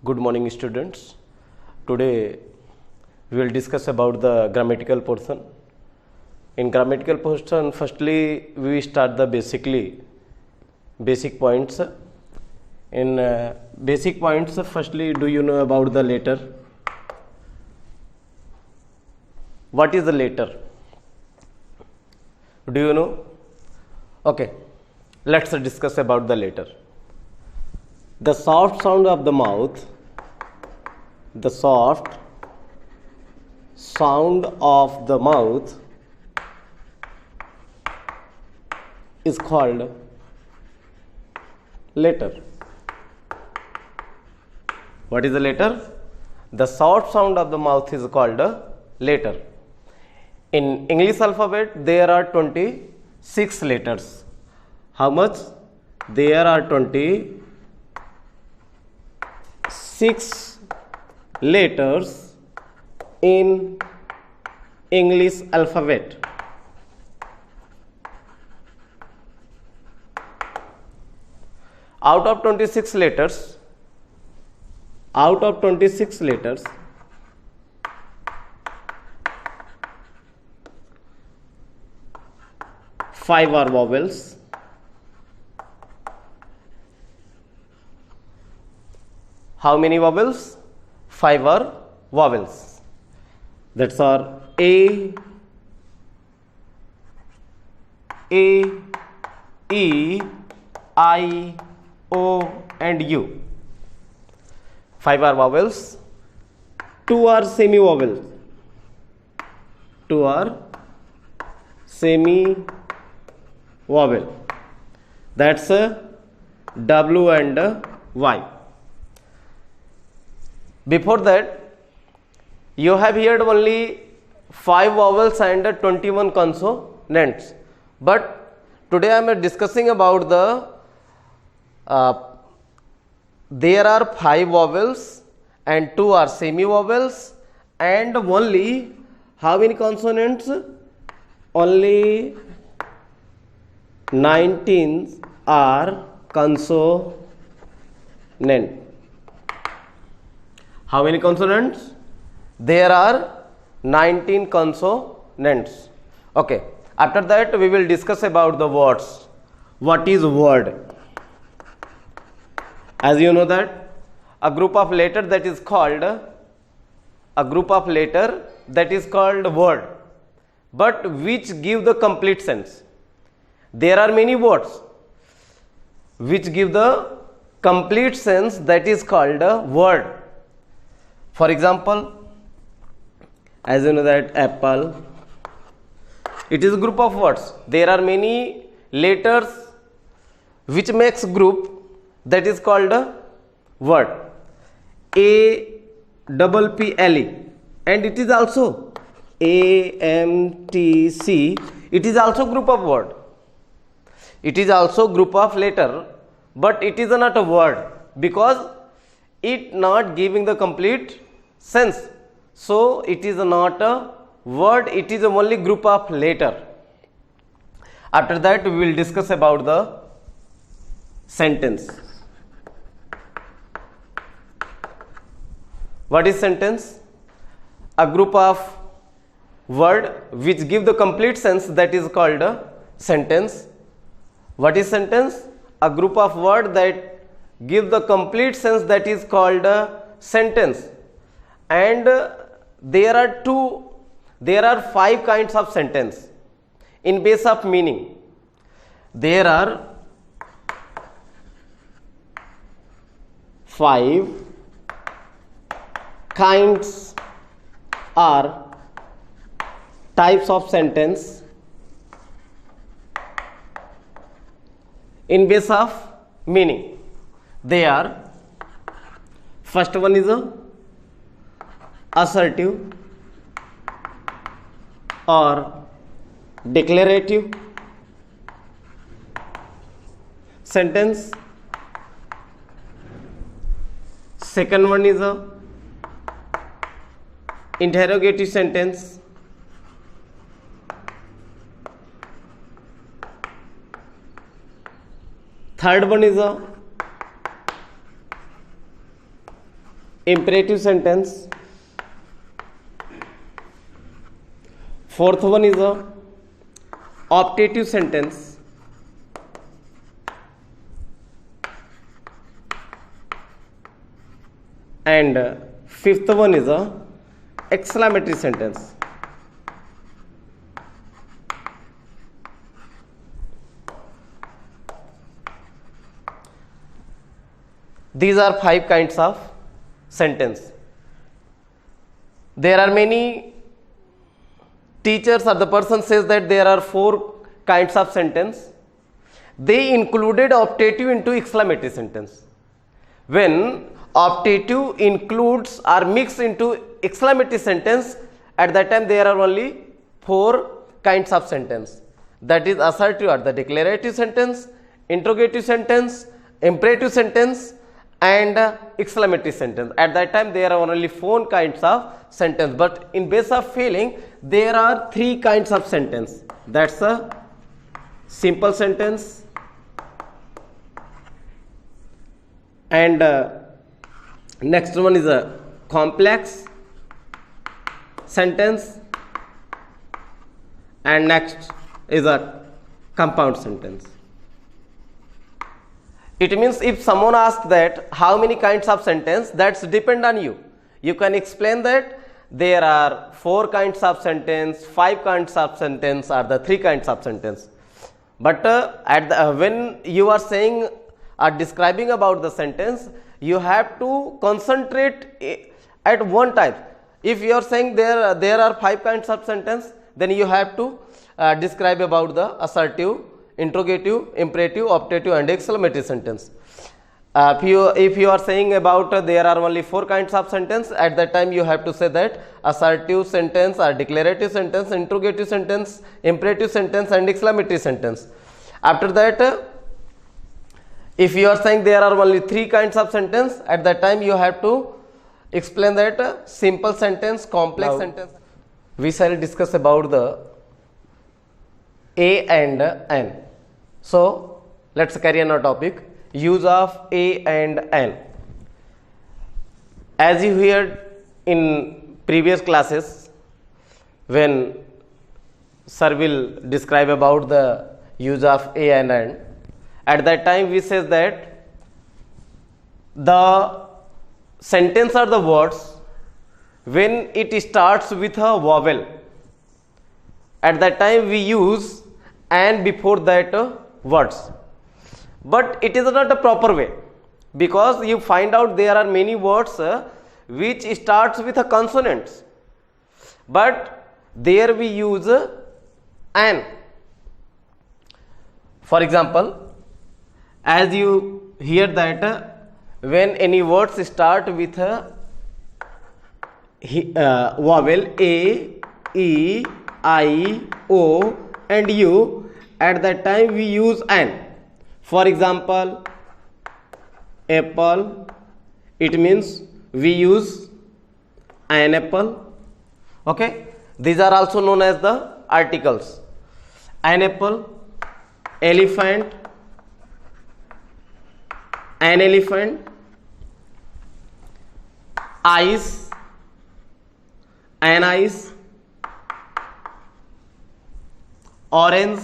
Good morning, students. Today we will discuss about the grammatical portion. In grammatical portion, firstly we start the basic points. In basic points, firstly, do you know about the letter? What is the letter? Do you know? Okay, let's discuss about the letter. The soft sound of the mouth, the soft sound of the mouth is called letter. What is the letter? The soft sound of the mouth is called a letter. In English alphabet, there are 26 letters. How much? There are 26 letters in English alphabet. Out of 26 letters, 5 are vowels. How many vowels? 5 are vowels. That's are A, E, I, O and U. 5 are vowels. 2 are semi-vowels. 2 are semi-vowel. That's W and Y. Before that, you have heard only 5 vowels and 21 consonants. But today I am discussing about the there are 5 vowels and 2 are semi-vowels and only how many consonants? Only 19 are consonant. How many consonants? There are 19 consonants. Okay. After that, we will discuss about the words. What is word? As you know that a group of letter that is called word, but which give the complete sense. There are many words which give the complete sense, that is called a word. For example, as you know that apple, it is a group of words. There are many letters which makes group, that is called a word. APPLE, and it is also AMTC. It is also group of word. It is also group of letter, but it is not a word because it not giving the complete sense. So it is not a word. It is only group of letter. After that, we will discuss about the sentence. What is sentence? A group of word which give the complete sense, that is called a sentence. What is sentence? A group of word that give the complete sense, that is called a sentence. And there are 5 kinds of sentence in base of meaning. There are 5 kinds or types of sentence in base of meaning. They are, first one is a assertive or declarative sentence. Second one is a interrogative sentence. Third one is a imperative sentence. Fourth one is a optative sentence. And fifth one is a exclamatory sentence. These are 5 kinds of sentence. There are many teachers or the person says that there are 4 kinds of sentence. They included optative into exclamatory sentence. When optative includes or mixed into exclamatory sentence, at that time there are only 4 kinds of sentence. That is assertive or the declarative sentence, interrogative sentence, imperative sentence, and exclamatory sentence. At that time there are only 4 kinds of sentence, but in base of feeling there are 3 kinds of sentence. That's a simple sentence, and next one is a complex sentence, and next is a compound sentence. It means if someone asks that how many kinds of sentence, that's depend on you. You can explain that there are 4 kinds of sentence, 5 kinds of sentence, or the 3 kinds of sentence. But when you are saying or describing about the sentence, you have to concentrate at one type. If you are saying there are 5 kinds of sentence, then you have to describe about the assertive, interrogative, imperative, optative, and exclamatory sentence. If you are saying about there are only 4 kinds of sentence, at that time you have to say that assertive sentence or declarative sentence, interrogative sentence, imperative sentence, and exclamatory sentence. After that, if you are saying there are only 3 kinds of sentence, at that time you have to explain that simple sentence, complex sentence. We shall discuss about the A and N. So let's carry on our topic, use of A and N. As you heard in previous classes, when sir will describe about the use of A and N, at that time we says that the sentence or the words when it starts with a vowel, at that time we use and before that words. But it is not a proper way, because you find out there are many words which starts with a consonants, but there we use an. For example, as you hear that when any words start with a vowel A, E, I, O, and U, at that time we use an. For example, apple, it means we use an apple. Okay, these are also known as the articles. An apple, elephant, an elephant, ice, an ice, orange,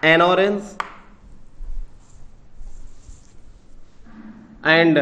an orange, and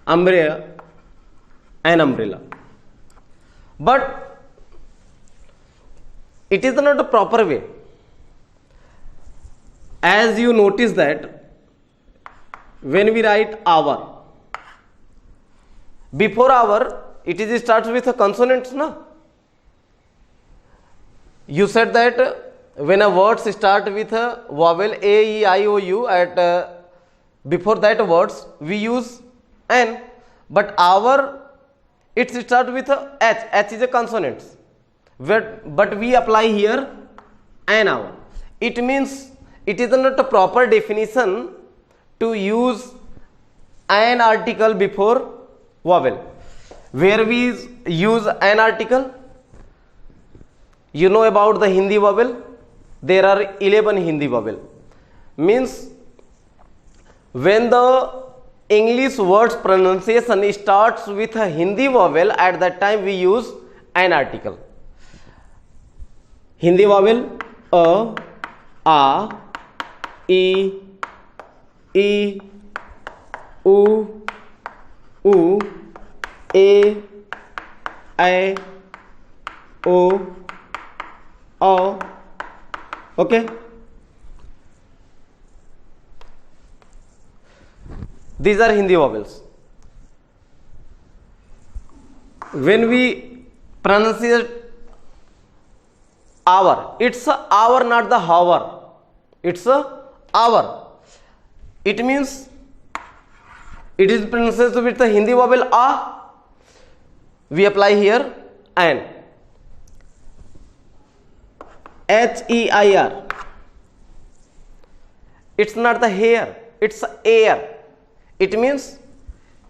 umbrella, an umbrella. But it is not a proper way. As you notice that when we write hour, before hour it is starts with a consonant, no? You said that when a word start with a vowel A, E, I, O, U, at before that words we use N, but our it start with a H. H is a consonant, but we apply here an hour. It means it is not a proper definition to use an article before vowel. Where we use an article, you know about the Hindi vowel. There are 11 Hindi vowel. Means when the English words pronunciation starts with a Hindi vowel, at that time we use an article. Hindi vowel a, e, u, a, o, okay. These are Hindi vowels. When we pronunciate hour, it's a hour, not the hour. It's a hour. It means it is pronounced with the Hindi vowel a. We apply here an. HEIR. It's not the hair, it's air. It means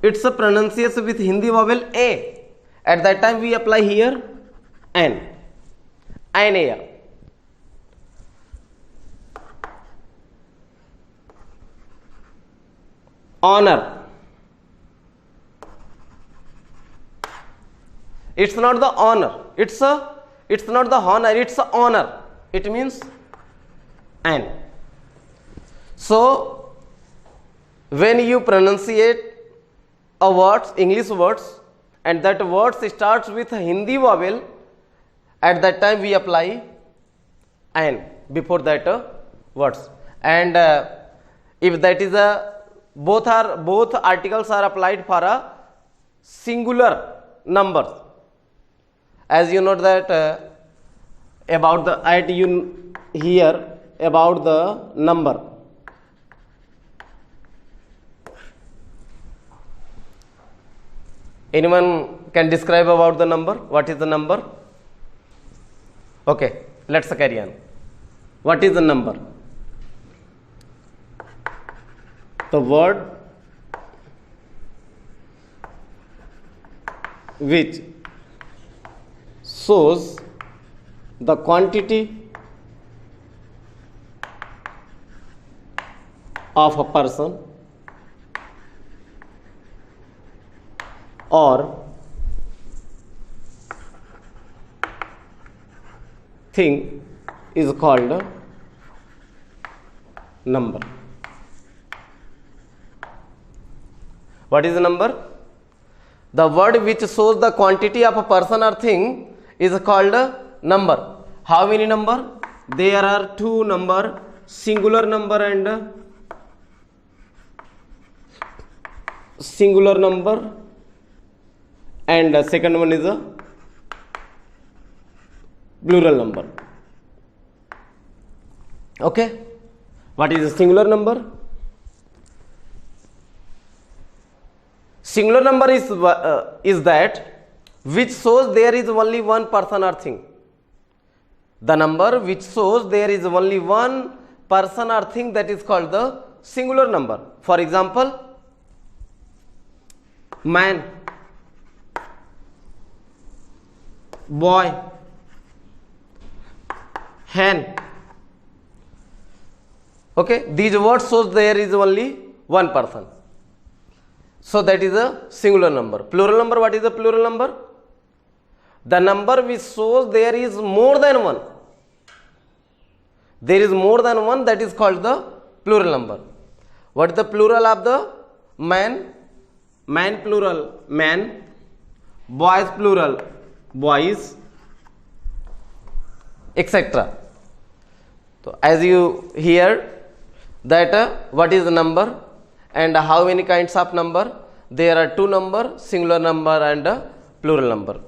it's a pronunciation with Hindi vowel a. At that time we apply here an air. Honor. It's not the honor, it's not the honor, it's a honor. It means an. So when you pronunciate a words, English words, and that words starts with a Hindi vowel, at that time we apply an before that words. And if that is a both articles are applied for a singular numbers, as you know that about the here about the number. Anyone can describe about the number? What is the number? Okay, let's carry on. What is the number? The word which shows the quantity of a person or thing is called a number. What is the number? The word which shows the quantity of a person or thing is called a number. How many number? There are two number, singular number and singular number, and second one is a plural number. Okay, what is a singular number? Singular number is that which shows there is only one person or thing. The number which shows there is only one person or thing, that is called the singular number. For example, man, boy, hen. Okay, these words shows there is only one person. So that is a singular number. Plural number, what is a plural number? The number which shows there is more than one. There is more than one, that is called the plural number. What is the plural of the man? Man plural, man. Boys plural, boys, etc. So as you hear that what is the number and how many kinds of number? There are two number, singular number and plural number.